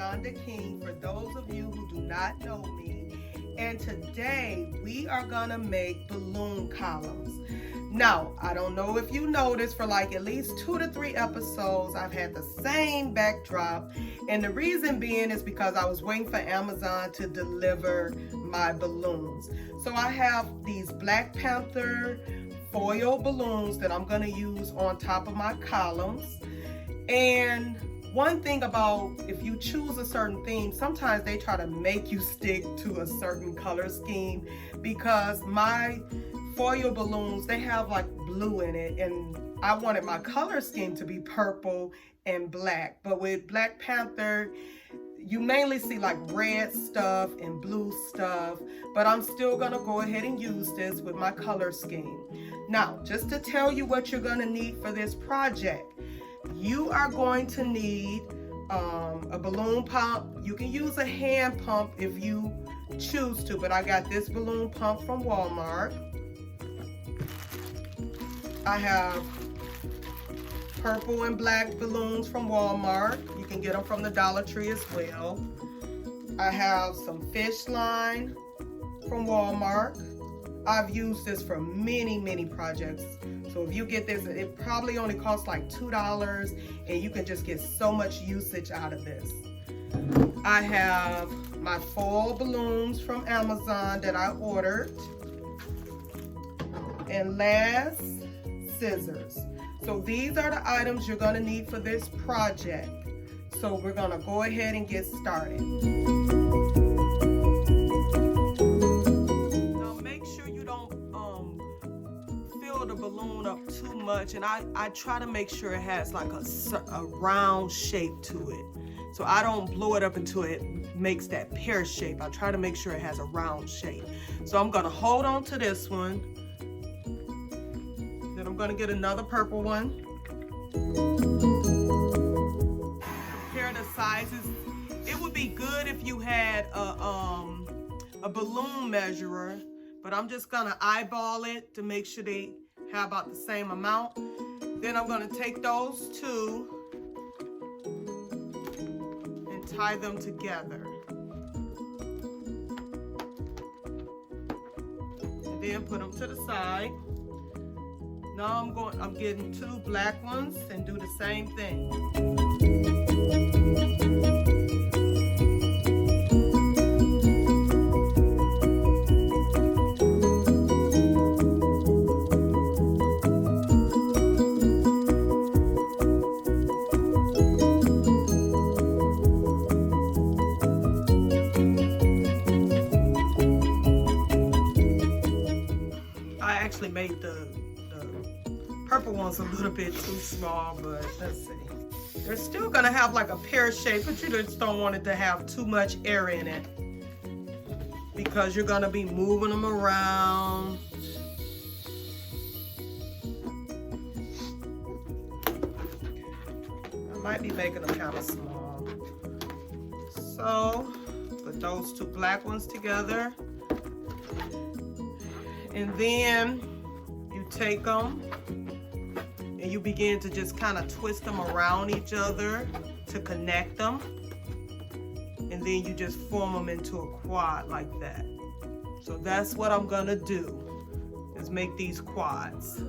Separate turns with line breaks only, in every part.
Yolanda King, for those of you who do not know me. And today we are gonna make balloon columns. Now, I don't know if you noticed, for like at least 2 to 3 episodes, I've had the same backdrop. And the reason being is because I was waiting for Amazon to deliver my balloons. So I have these Black Panther foil balloons that I'm gonna use on top of my columns. And one thing about, if you choose a certain theme, sometimes they try to make you stick to a certain color scheme, because my foil balloons, they have like blue in it, and I wanted my color scheme to be purple and black. But with Black Panther, you mainly see like red stuff and blue stuff, but I'm still gonna go ahead and use this with my color scheme. Now, just to tell you what you're gonna need for this project, you are going to need a balloon pump. You can use a hand pump if you choose to, but I got this balloon pump from Walmart. I have purple and black balloons from Walmart. You can get them from the Dollar Tree as well. I have some fish line from Walmart. I've used this for many projects. So if you get this, it probably only costs like $2, and you can just get so much usage out of this. I have my foil balloons from Amazon that I ordered. And last, scissors. So these are the items you're gonna need for this project. So we're gonna go ahead and get started. Now make sure you don't fill the balloon up too much, and I try to make sure it has like a round shape to it. So I don't blow it up until it makes that pear shape. I try to make sure it has a round shape. So I'm gonna hold on to this one. Then I'm gonna get another purple one. Compare the sizes. It would be good if you had a balloon measurer, but I'm just gonna eyeball it to make sure they have about the same amount. Then I'm gonna take those two and tie them together. And then put them to the side. Now I'm getting 2 black ones and do the same thing. I actually made the purple one's a little bit too small, but let's see. They're still gonna have like a pear shape, but you just don't want it to have too much air in it, because you're gonna be moving them around. I might be making them kind of small. So put those 2 black ones together, and then you take them and you begin to just kind of twist them around each other to connect them. And then you just form them into a quad like that. So that's what I'm gonna do, is make these quads.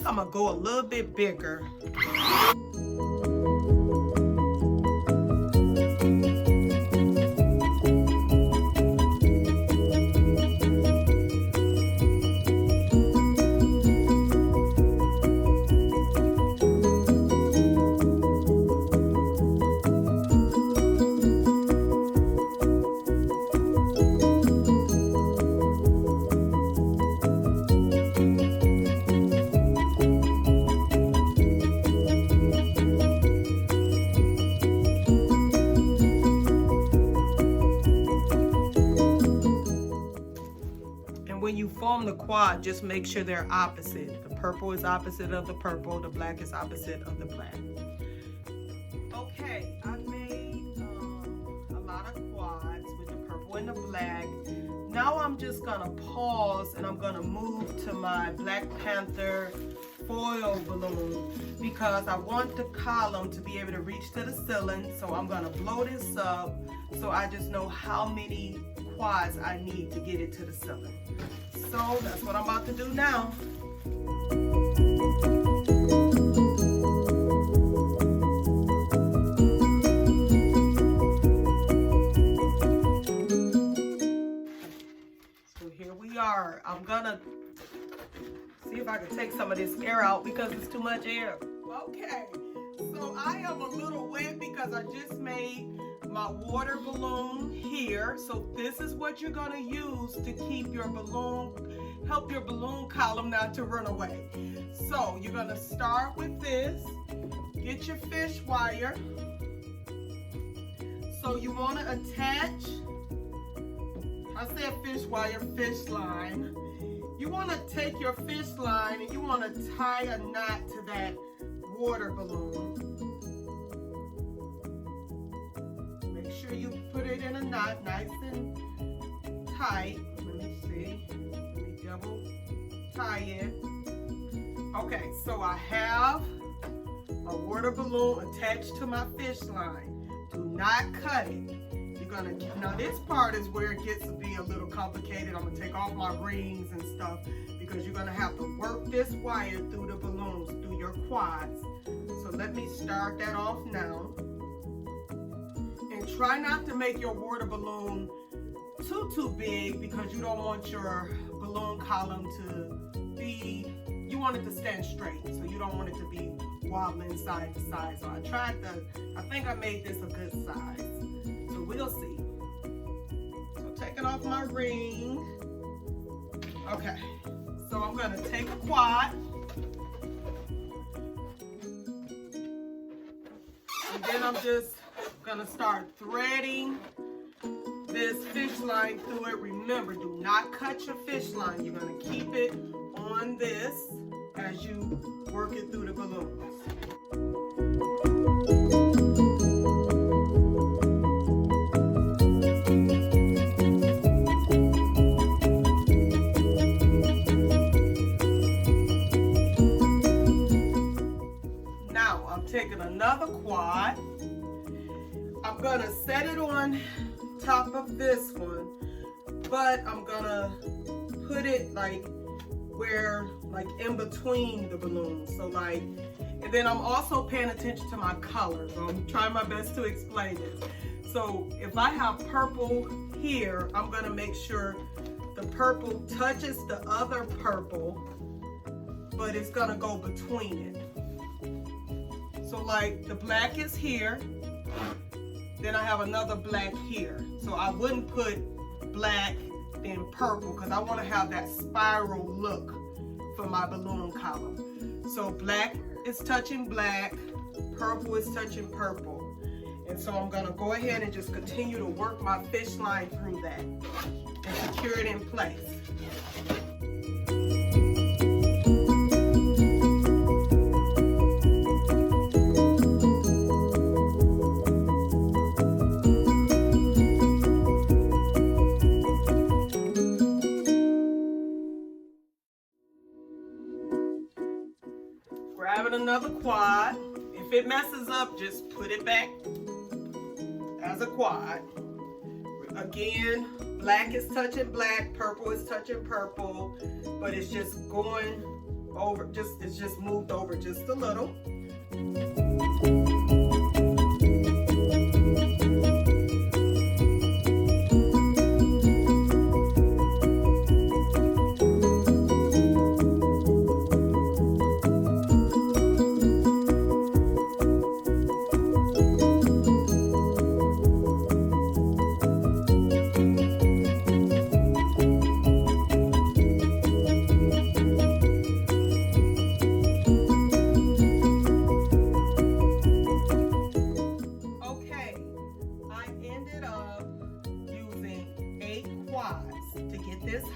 I'm gonna go a little bit bigger. When you form the quad, just make sure they're opposite. The purple is opposite of the purple, the black is opposite of the black. and the black. Now I'm just gonna pause and I'm gonna move to my Black Panther foil balloon because I want the column to be able to reach to the ceiling. So I'm gonna blow this up so I just know how many quads I need to get it to the ceiling. So that's what I'm about to do now. So here we are. I'm gonna see if I can take some of this air out because it's too much air. Okay, so I am a little wet because I just made my water balloon here. So this is what you're gonna use to keep your balloon, help your balloon column not to run away. So you're gonna start with this. Get your fish wire. So you wanna attach, I said fish wire, fish line. You wanna take your fish line and you wanna tie a knot to that water balloon. Make sure you put it in a knot nice and tight. Let me see. Let me double tie it. Okay, so I have a water balloon attached to my fish line. Do not cut it. You're gonna, now this part is where it gets to be a little complicated. I'm gonna take off my rings and stuff because you're gonna have to work this wire through the balloons, through your quads. So let me start that off now. And try not to make your water balloon too big because you don't want your balloon column to be, you want it to stand straight. So you don't want it to be wobbling side to side. So I think I made this a good size. So we'll see. So taking off my ring. Okay, so I'm gonna take a quad. And then I'm just gonna start threading this fish line through it. Remember, do not cut your fish line. You're gonna keep it on this as you work it through the balloons. Now I'm taking another quad. I'm gonna set it on top of this one, but I'm gonna put it like in between the balloons. So like, and then I'm also paying attention to my color. So I'm trying my best to explain this. So if I have purple here, I'm gonna make sure the purple touches the other purple, but it's gonna go between it. So like the black is here, then I have another black here. So I wouldn't put black then purple because I want to have that spiral look for my balloon column. So black is touching black, purple is touching purple. And so I'm gonna go ahead and just continue to work my fish line through that and secure it in place. Grabbing another quad. If it messes up, just put it back as a quad. Again, black is touching black, purple is touching purple, but it's just going over, it's just moved over just a little.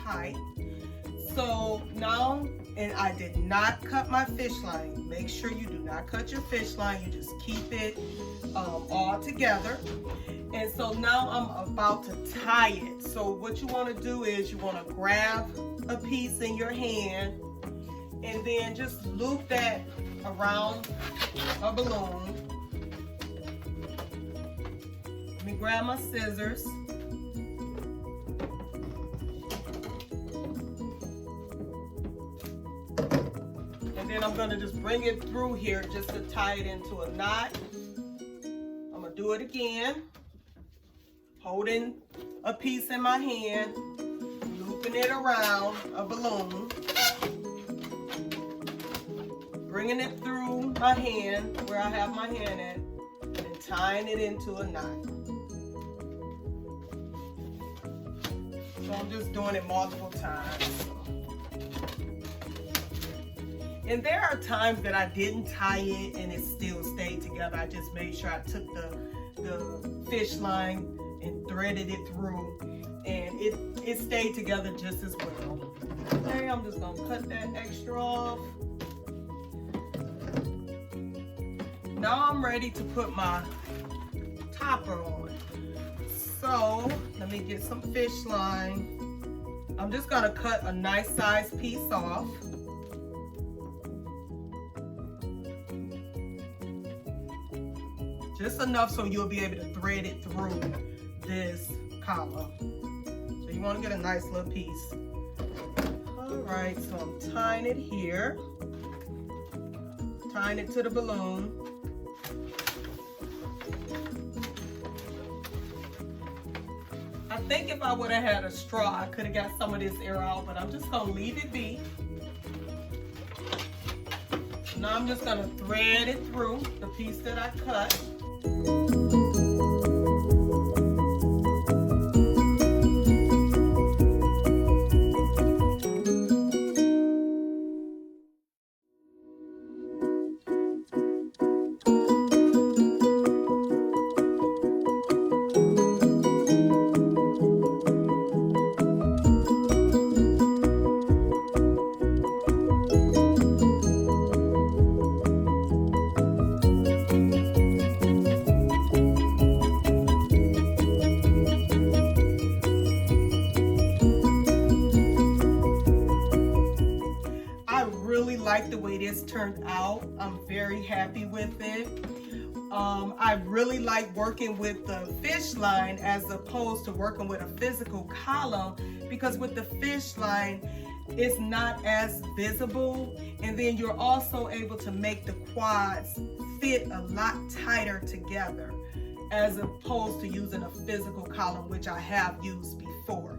Height. So now, and I did not cut my fish line. Make sure you do not cut your fish line. You just keep it all together. And so now I'm about to tie it. So what you want to do is you want to grab a piece in your hand and then just loop that around a balloon. Let me grab my scissors. And then I'm going to just bring it through here just to tie it into a knot. I'm going to do it again. Holding a piece in my hand, looping it around a balloon, bringing it through my hand where I have my hand at, and tying it into a knot. So I'm just doing it multiple times. And there are times that I didn't tie it and it still stayed together. I just made sure I took the fish line and threaded it through, and it stayed together just as well. Okay, I'm just gonna cut that extra off. Now I'm ready to put my topper on. So let me get some fish line. I'm just gonna cut a nice size piece off. Just enough so you'll be able to thread it through this collar. So you want to get a nice little piece. All right, so I'm tying it here, tying it to the balloon. I think if I would have had a straw, I could have got some of this air out, but I'm just gonna leave it be. Now I'm just gonna thread it through the piece that I cut. Like the way this turned out. I'm very happy with it. I really like working with the fish line as opposed to working with a physical column, because with the fish line it's not as visible, and then you're also able to make the quads fit a lot tighter together as opposed to using a physical column, which I have used before.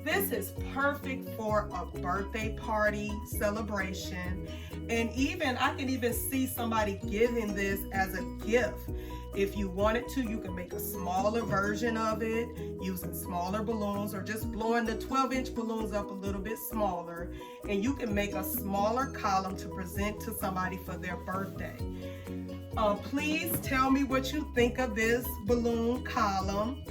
This is perfect for a birthday party celebration, and I can even see somebody giving this as a gift. If you wanted to, you can make a smaller version of it using smaller balloons, or just blowing the 12-inch balloons up a little bit smaller, and you can make a smaller column to present to somebody for their birthday. Please tell me what you think of this balloon column.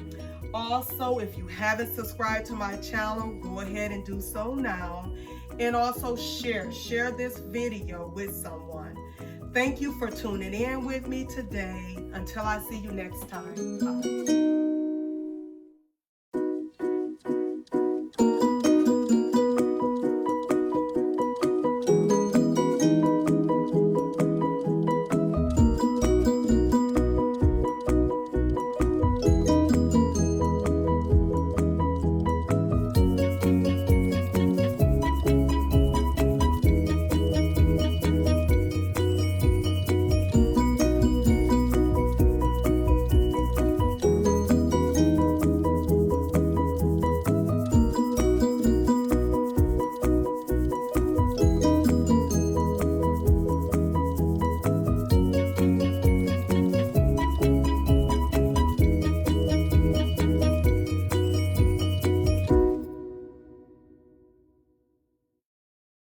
Also, if you haven't subscribed to my channel, go ahead and do so now. And also share this video with someone. Thank you for tuning in with me today. Until I see you next time. Bye.